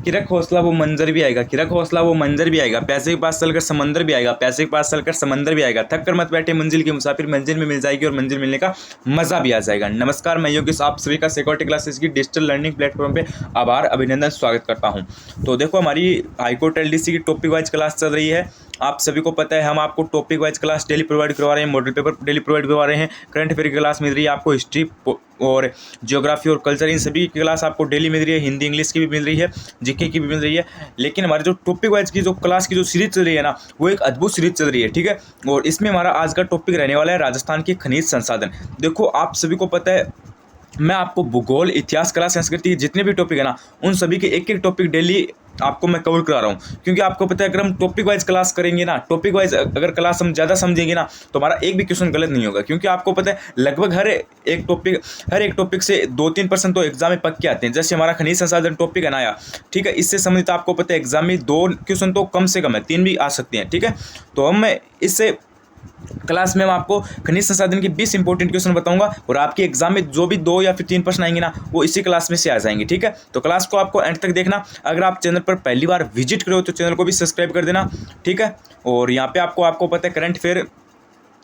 किरक हौसला वो मंजर भी आएगा, किरक हौसला वो मंजर भी आएगा, पैसे के पास चलकर समंदर भी आएगा, पैसे के पास चलकर समंदर भी आएगा, थक कर मत बैठे मंजिल की मुसाफिर, मंजिल में मिल जाएगी और मंजिल मिलने का मजा भी आ जाएगा। नमस्कार, मैं योगेश आप सभी का सिक्योरिटी क्लासेस की डिजिटल लर्निंग प्लेटफॉर्म पे आभार अभिनंदन स्वागत करता हूं। तो देखो, हमारी हाईकोर्ट एलडीसी की टॉपिक वाइज क्लास चल रही है। आप सभी को पता है हम आपको topic wise class daily provide करवा रहे हैं, मॉडल पेपर डेली प्रोवाइड करवा रहे हैं, करंट अफेयर की क्लास मिल रही है आपको, हिस्ट्री और ज्योग्राफी और कल्चर इन सभी की क्लास आपको डेली मिल रही है, हिंदी इंग्लिश की भी मिल रही है, जीके की भी मिल रही है। लेकिन हमारी जो टॉपिक वाइज की जो क्लास की जो सीरीज चल रही है ना, वो एक अद्भुत सीरीज चल रही है, ठीक है। और इसमें हमारा आज का टॉपिक रहने वाला है राजस्थान के खनिज संसाधन। देखो, आप सभी को पता है मैं आपको भूगोल, इतिहास, कला, संस्कृति के जितने भी टॉपिक है ना, उन सभी के एक एक टॉपिक डेली आपको मैं कवर करा रहा हूँ। क्योंकि आपको पता है अगर हम टॉपिक वाइज क्लास करेंगे ना, टॉपिक वाइज अगर क्लास हम ज़्यादा समझेंगे ना, तो हमारा एक भी क्वेश्चन गलत नहीं होगा। क्योंकि आपको पता है लगभग हर एक टॉपिक से 2-3% तो एग्जाम में पक्के आते हैं। जैसे हमारा खनिज संसाधन टॉपिक है ना यार, ठीक है, इससे संबंधित आपको पता है एग्जाम में 2 क्वेश्चन तो कम से कम है, 3 भी आ सकते हैं, ठीक है। तो हम मैं इससे क्लास में मैं आपको खनिज संसाधन के 20 इंपॉर्टेंट क्वेश्चन बताऊंगा और आपके एग्जाम में जो भी 2 या फिर 3 प्रश्न आएंगे ना, वो इसी क्लास में से आ जाएंगे, ठीक है। तो क्लास को आपको एंड तक देखना। अगर आप चैनल पर पहली बार विजिट करो तो चैनल को भी सब्सक्राइब कर देना, ठीक है। और यहाँ पे आपको पता है करंट अफेयर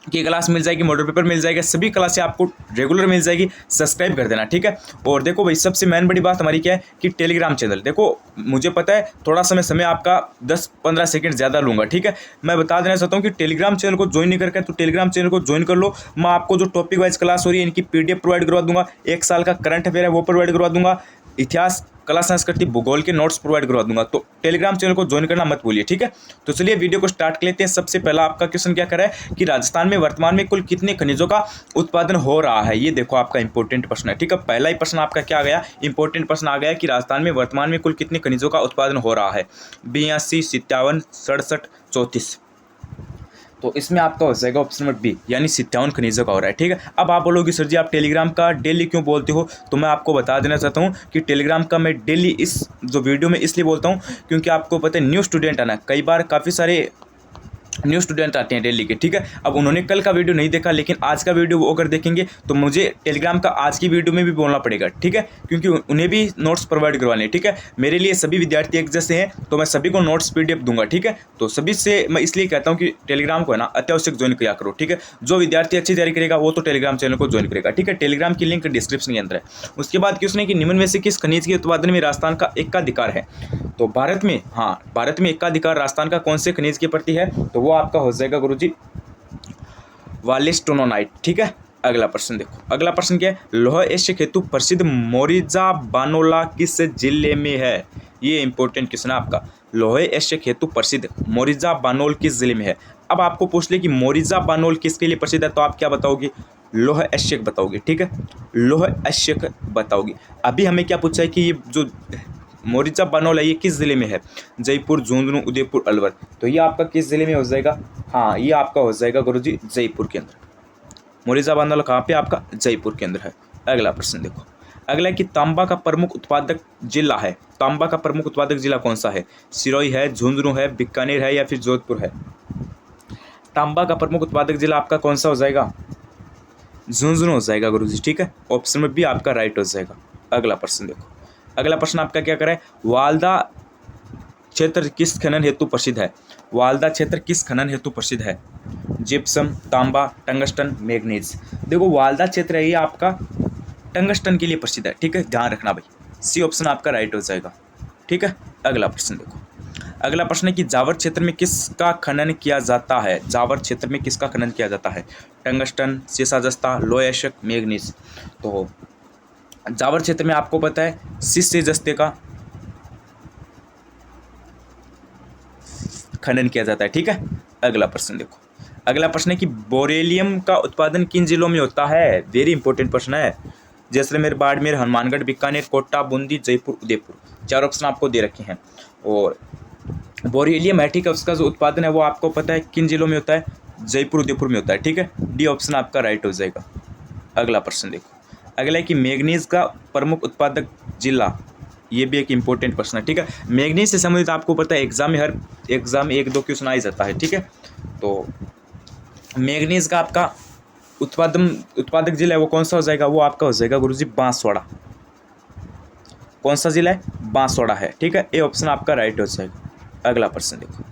की क्लास मिल जाएगी, मॉडल पेपर मिल जाएगा, सभी क्लासें आपको रेगुलर मिल जाएगी, सब्सक्राइब कर देना, ठीक है। और देखो भाई, सबसे मेन बड़ी बात हमारी क्या है कि टेलीग्राम चैनल, देखो मुझे पता है थोड़ा समय आपका 10-15 सेकंड ज़्यादा लूँगा, ठीक है। मैं बता देना चाहता हूँ कि टेलीग्राम चैनल को ज्वाइन नहीं करके तो टेलीग्राम चैनल को ज्वाइन कर लो। मैं आपको जो टॉपिक वाइज क्लास हो रही है इनकी PDF प्रोवाइड करवा दूंगा, 1 साल का करंट अफेयर है वो प्रोवाइड करवा दूंगा, इतिहास, कला, संस्कृति, भूगोल के नोट्स प्रोवाइड करवा दूंगा। तो टेलीग्राम चैनल को ज्वाइन करना मत भूलिए, ठीक है। तो चलिए वीडियो को स्टार्ट कर लेते हैं। सबसे पहला आपका क्वेश्चन क्या कर रहा है कि राजस्थान में वर्तमान में कुल कितने खनिजों का उत्पादन हो रहा है। ये देखो आपका इंपॉर्टेंट प्रश्न है, ठीक है। पहला ही प्रश्न आपका क्या आ गया, इंपॉर्टेंट प्रश्न आ गया कि राजस्थान में वर्तमान में कुल कितने खनिजों का उत्पादन हो रहा है। 82, 57, 67, 34। तो इसमें आपका हो जाएगा ऑप्शन नंबर बी, यानी 57 खनिजों का हो रहा है, ठीक है। अब आप बोलोगे सर जी आप टेलीग्राम का डेली क्यों बोलते हो, तो मैं आपको बता देना चाहता हूँ कि टेलीग्राम का मैं डेली इस जो वीडियो में इसलिए बोलता हूँ क्योंकि आपको पता है न्यू स्टूडेंट आना, कई बार काफ़ी सारे न्यू स्टूडेंट आते हैं डेली के, ठीक है। अब उन्होंने कल का वीडियो नहीं देखा, लेकिन आज का वीडियो वो अगर देखेंगे तो मुझे टेलीग्राम का आज की वीडियो में भी बोलना पड़ेगा, ठीक है। क्योंकि उन्हें भी नोट्स प्रोवाइड करवाने हैं, ठीक है। मेरे लिए सभी विद्यार्थी एक जैसे हैं, तो मैं सभी को नोट्स PDF दूंगा, ठीक है। तो सभी से मैं इसलिए कहता हूँ कि टेलीग्राम को है ना अत्यावश्यक ज्वाइन किया करो, ठीक है। जो विद्यार्थी अच्छी तैयारी करेगा वो तो टेलीग्राम चैनल को ज्वाइन करेगा, ठीक है। टेलीग्राम की लिंक डिस्क्रिप्शन के अंदर है। उसके बाद क्वेश्चन है कि निम्न में से किस खनिज के उत्पादन में राजस्थान का एकाधिकार है। तो भारत में एकाधिकार राजस्थान का कौन से खनिज के प्रति है, तो वो आपका हो जाएगा गुरुजी वालिस्टोनोनाइट, ठीक है। अगला प्रश्न देखो, अगला प्रश्न क्या है, लौह एशिया हेतु प्रसिद्ध मोरिजा बानोला किस जिले में है। ये इंपॉर्टेंट क्वेश्चन है आपका, लौह एशिया हेतु प्रसिद्ध मोरिजा बानोल किस जिले में है। अब आपको पूछ ले कि मोरिजा बानोल किसके लिए प्रसिद्ध है, तो आप क्या बताओगे, लौह एशिया बताओगे, ठीक है। लौह एशिया बताओगे। अभी हमें क्या पूछा है कि ये जो मोरिजा बानोल है ये किस जिले में है, जयपुर, झुंझुनू, उदयपुर, अलवर। तो ये आपका किस जिले में हो जाएगा, हाँ ये आपका हो जाएगा गुरुजी जयपुर के अंदर। मोरिजा बानोल कहाँ पे, आपका जयपुर के अंदर है। अगला प्रश्न देखो, अगला है कि तांबा का प्रमुख उत्पादक जिला है। तांबा का प्रमुख उत्पादक जिला कौन सा है, सिरोही है, झुंझुनू है, बीकानेर है या फिर जोधपुर है। तांबा का प्रमुख उत्पादक जिला आपका कौन सा हो जाएगा, झुंझुनू हो जाएगा गुरुजी, ठीक है। ऑप्शन में भी आपका राइट हो जाएगा। अगला प्रश्न देखो, अगला प्रश्न आपका क्या करे, वालदा क्षेत्र किस खनन हेतु प्रसिद्ध है। वालदा क्षेत्र किस खनन हेतु प्रसिद्ध है, जिप्सम, तांबा, टंगस्टन, मैग्नीज। देखो वालदा क्षेत्र है ये आपका टंगस्टन के लिए प्रसिद्ध है, ठीक है, ध्यान रखना भाई, सी ऑप्शन आपका राइट हो जाएगा, ठीक है। अगला प्रश्न देखो, अगला प्रश्न है कि जावर क्षेत्र में किसका खनन किया जाता है। जावर क्षेत्र में किसका खनन किया जाता है, टंगस्टन, सीसा जस्ता, लौह एशिया, मैग्नीज। तो जावर क्षेत्र में आपको पता है सीसे जस्ते का खनन किया जाता है, ठीक है। अगला प्रश्न देखो, अगला प्रश्न है कि बोरेलियम का उत्पादन किन जिलों में होता है। वेरी इंपॉर्टेंट प्रश्न है, जैसलमेर, बाड़मेर, हनुमानगढ़, बीकानेर, कोटा, बूंदी, जयपुर, उदयपुर। 4 ऑप्शन आपको दे रखे हैं। और बोरेलियम है, ठीक है, उसका जो उत्पादन है वो आपको पता है किन जिलों में होता है, जयपुर, उदयपुर में होता है, ठीक है। डी ऑप्शन आपका राइट हो जाएगा। अगला प्रश्न देखो, अगला है कि मैग्नीज का प्रमुख उत्पादक जिला। ये भी एक इंपॉर्टेंट प्रश्न है, ठीक है। मैग्नीज से संबंधित आपको पता है एग्जाम में हर एग्जाम में 1-2 क्वेश्चन आ ही जाता है, ठीक है। तो मैग्नीज का आपका उत्पादक जिला है वो कौन सा हो जाएगा, वो आपका हो जाएगा गुरुजी बांसवाड़ा। कौन सा जिला है? बांसवाड़ा है। ठीक है, ये ऑप्शन आपका राइट हो जाएगा। अगला प्रश्न देखो,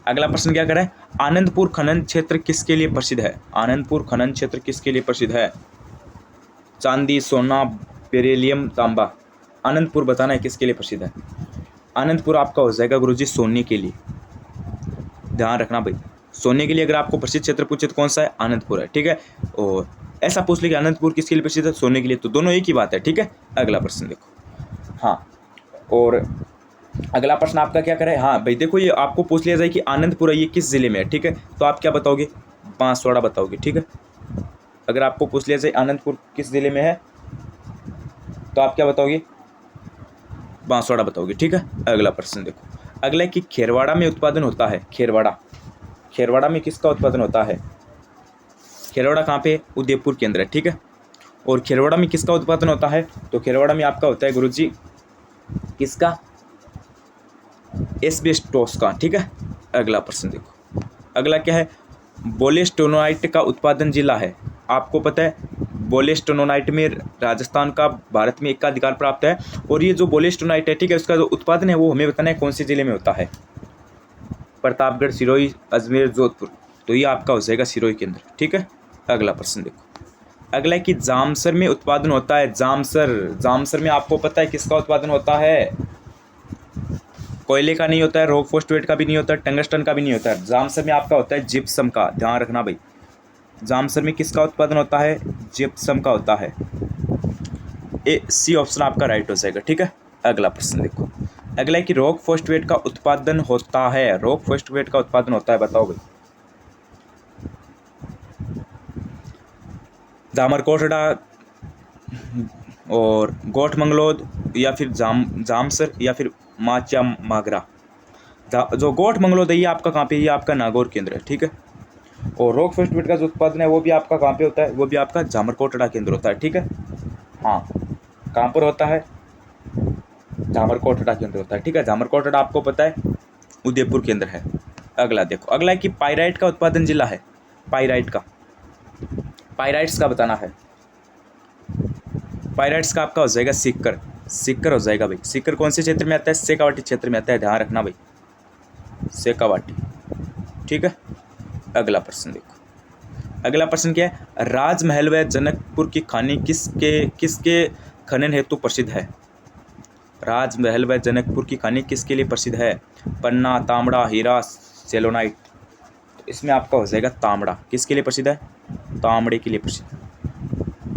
अगला प्रश्न क्या करें? आनंदपुर खनन क्षेत्र किसके लिए प्रसिद्ध है? आनंदपुर खनन क्षेत्र किसके लिए प्रसिद्ध है? चांदी, सोना, बेरिलियम, तांबा। आनंदपुर बताना है किसके लिए प्रसिद्ध है। आनंदपुर आपका हो जाएगा गुरुजी सोने के लिए। ध्यान रखना भाई, सोने के लिए अगर आपको प्रसिद्ध क्षेत्र पूछे तो कौन सा है? आनंदपुर है। ठीक है, और ऐसा पूछ ले कि आनंदपुर किसके लिए प्रसिद्ध है? सोने के लिए, तो दोनों एक ही बात है। ठीक है, अगला प्रश्न देखो। हाँ, और अगला प्रश्न आपका क्या करें? हाँ भाई देखो, ये आपको पूछ लिया जाए कि आनंदपुर ये किस जिले में है। ठीक है, तो आप क्या बताओगे? बांसवाड़ा बताओगे। ठीक है, अगर आपको पूछ लिया जाए आनंदपुर किस जिले में है तो आप क्या बताओगे? बांसवाड़ा बताओगे। ठीक है, अगला प्रश्न देखो, अगला है कि खेरवाड़ा में उत्पादन होता है। खेरवाड़ा में किसका उत्पादन होता है? खेरवाड़ा कहाँ पे? उदयपुर केंद्र है। ठीक है, और खेरवाड़ा में किसका उत्पादन होता है? तो खेरवाड़ा में आपका होता है गुरुजी किसका? एस्बेस्टोस का। ठीक है, अगला प्रश्न देखो, अगला क्या है? बोलेस्टोनाइट का उत्पादन जिला है। आपको पता है बोलेस्टोनाइट में राजस्थान का भारत में एकाधिकार प्राप्त है, और ये जो बोलेस्टोनाइट है, ठीक है, उसका जो उत्पादन है वो हमें बताना है कौन से जिले में होता है। प्रतापगढ़, सिरोही, अजमेर, जोधपुर। तो ये आपका हो जाएगा सिरोही केंद्र। ठीक है, अगला प्रश्न देखो, अगला है कि जामसर में उत्पादन होता है। जामसर में आपको पता है किसका उत्पादन होता है? कोयले का नहीं होता है, रॉक फॉस्फेट का भी नहीं होता है, टंगस्टन का भी नहीं होता है। जामसर में आपका होता है जिप्सम का। ध्यान रखना भाई, जामसर में किसका उत्पादन होता है? जिप्सम का होता है। ए सी ऑप्शन आपका राइट हो जाएगा। ठीक है, अगला प्रश्न देखो, अगला है कि रॉक फॉस्फेट का उत्पादन होता है। रॉक फॉस्फेट का उत्पादन होता है, बताओ भाई। दामरकोटड़ा और गोठमंगलोद या फिर जामसर या फिर माचा मागरा। जो गोठमंगलोद है ये आपका कहाँ पे? ये आपका नागौर केंद्र है। ठीक है, और रॉक फॉस्फेट का जो उत्पादन है वो भी आपका कहाँ पे होता है? वो भी आपका जामरकोटड़ा केंद्र होता है। ठीक है, हाँ, कहाँ पर होता है? जामरकोटड़ा केंद्र होता है। ठीक है, जामरकोटड़ा आपको पता है उदयपुर केंद्र है। अगला देखो, अगला है कि पाइराइट का उत्पादन जिला है। पाइराइट्स का बताना है। पाइराइट्स का आपका हो जाएगा सीकर हो जाएगा भाई। सीकर कौन से क्षेत्र में आता है? शेखावाटी क्षेत्र में आता है। ध्यान रखना भाई, शेखावाटी। ठीक है, अगला प्रश्न देखो, अगला प्रश्न क्या है? राजमहल व जनकपुर की खानी किसके खनन हेतु प्रसिद्ध है? राजमहल व जनकपुर की खानी किसके लिए प्रसिद्ध है? पन्ना, तांबड़ा, हीरा, सेलोनाइट। तो इसमें आपका हो जाएगा तांबड़ा। किसके लिए प्रसिद्ध है? तांबड़े के लिए प्रसिद्ध है।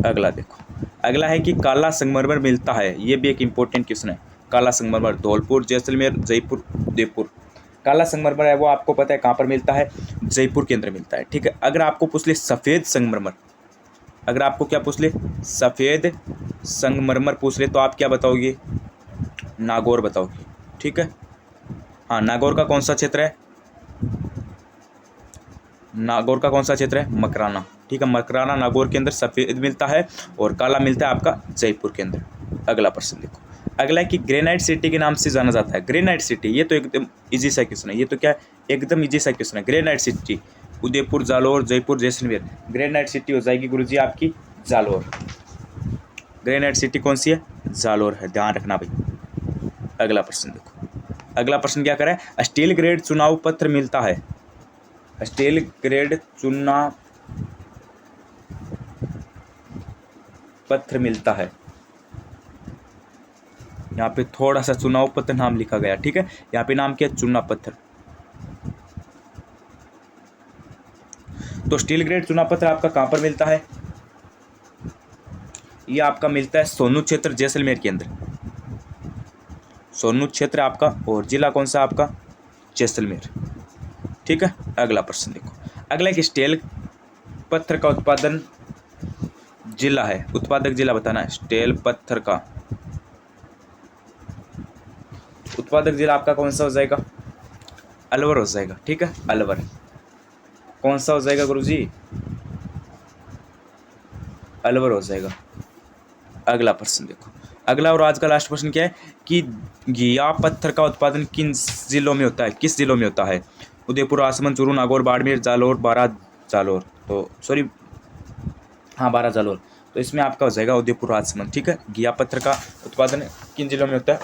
अगला देखो, अगला है कि काला संगमरमर मिलता है। ये भी एक इंपॉर्टेंट क्वेश्चन है। काला संगमरमर धौलपुर, जैसलमेर, जयपुर, उदयपुर। काला संगमरमर है वो आपको पता है कहाँ पर मिलता है? जयपुर के अंदर मिलता है। ठीक है, अगर आपको पूछ ले सफ़ेद संगमरमर, अगर आपको क्या पूछ ले? सफ़ेद संगमरमर पूछ ले तो आप क्या बताओगे? नागौर बताओगे। ठीक है, हाँ, नागौर का कौन सा क्षेत्र है? नागौर का कौन सा क्षेत्र है? मकराना। ठीक है, मकराना नागौर के अंदर सफ़ेद मिलता है और काला मिलता है आपका जयपुर के अंदर। अगला प्रश्न देखो, अगला है कि ग्रेनाइट सिटी के नाम से जाना जाता है। ग्रेनाइट सिटी, ये तो एकदम इजी सा क्वेश्चन है। ये तो क्या है? एकदम इजी सा क्वेश्चन है। Granite city Udaipur, Jalore, Jaipur, Jaisalmer. Granite city हो जाएगी गुरुजी आपकी जालोर। ग्रेनाइट सिटी कौन सी है? जालोर है। ध्यान रखना भाई। अगला प्रश्न देखो, अगला प्रश्न क्या करें? स्टील ग्रेड चुनाव पत्र मिलता है। स्टील ग्रेड चुनाव पत्र मिलता है। यहाँ पे थोड़ा सा चुनाव पत्र नाम लिखा गया। ठीक है, यहाँ पे नाम क्या? चुनाव पत्र। तो स्टील ग्रेड चुनाव पत्र आपका कहाँ पर मिलता है? ये आपका मिलता है सोनू क्षेत्र, जैसलमेर के अंदर। सोनू क्षेत्र आपका, और जिला कौन सा आपका? जैसलमेर। ठीक है, अगला प्रश्न देखो, अगला एक स्टील पत्थर का उत्पादन जिला है। उत्पादक जिला बताना है। स्टील पत्थर का उत्पादक जिला आपका कौन सा हो जाएगा? अलवर हो जाएगा। ठीक है, अलवर। कौन सा हो जाएगा गुरुजी? अलवर हो जाएगा। अगला प्रश्न देखो, अगला और आज का लास्ट प्रश्न क्या है कि घिया पत्थर का उत्पादन किन जिलों में होता है? किस जिलों में होता है? उदयपुर, राजसमंद, चूरू, नागौर, बाड़मेर, जालोर, बारह जालोर। तो सॉरी, हाँ, बारह जालोर। तो इसमें आपका हो जाएगा उदयपुर राजसमंद। ठीक है, घिया पत्थर का उत्पादन किन जिलों में होता है?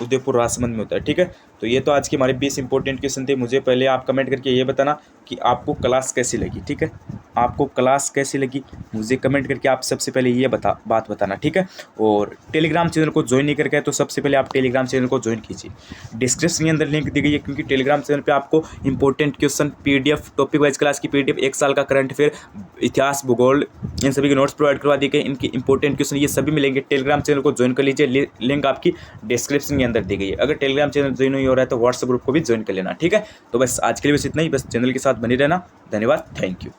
उदयपुर राजसमंद में होता है। ठीक है, तो ये तो आज के हमारे 20 इंपॉर्टेंट क्वेश्चन थे। मुझे पहले आप कमेंट करके ये बताना कि आपको क्लास कैसी लगी। ठीक है, आपको क्लास कैसी लगी मुझे कमेंट करके आप सबसे पहले ये बात बताना। ठीक है, और टेलीग्राम चैनल को ज्वाइन नहीं करके है तो सबसे पहले आप टेलीग्राम चैनल को ज्वाइन कीजिए। डिस्क्रिप्शन के अंदर लिंक दी गई है, क्योंकि टेलीग्राम चैनल पे आपको important question PDF, topic wise class की PDF, 1 साल का करंट अफेयर, इतिहास, भूगोल, इन सभी के नोट्स प्रोवाइड करवा दिए गए। इनके इंपॉर्टेंट क्वेश्चन ये सभी मिलेंगे। टेलीग्राम चैनल को ज्वाइन कर लीजिए, लिंक आपकी डिस्क्रिप्शन के अंदर दी गई है। अगर टेलीग्राम चैनल ज्वाइन नहीं हो रहा है तो व्हाट्सएप ग्रुप को भी ज्वाइन कर लेना। ठीक है, तो बस आज के लिए बस इतना ही। बस चैनल के साथ बनी रहना। धन्यवाद, थैंक यू।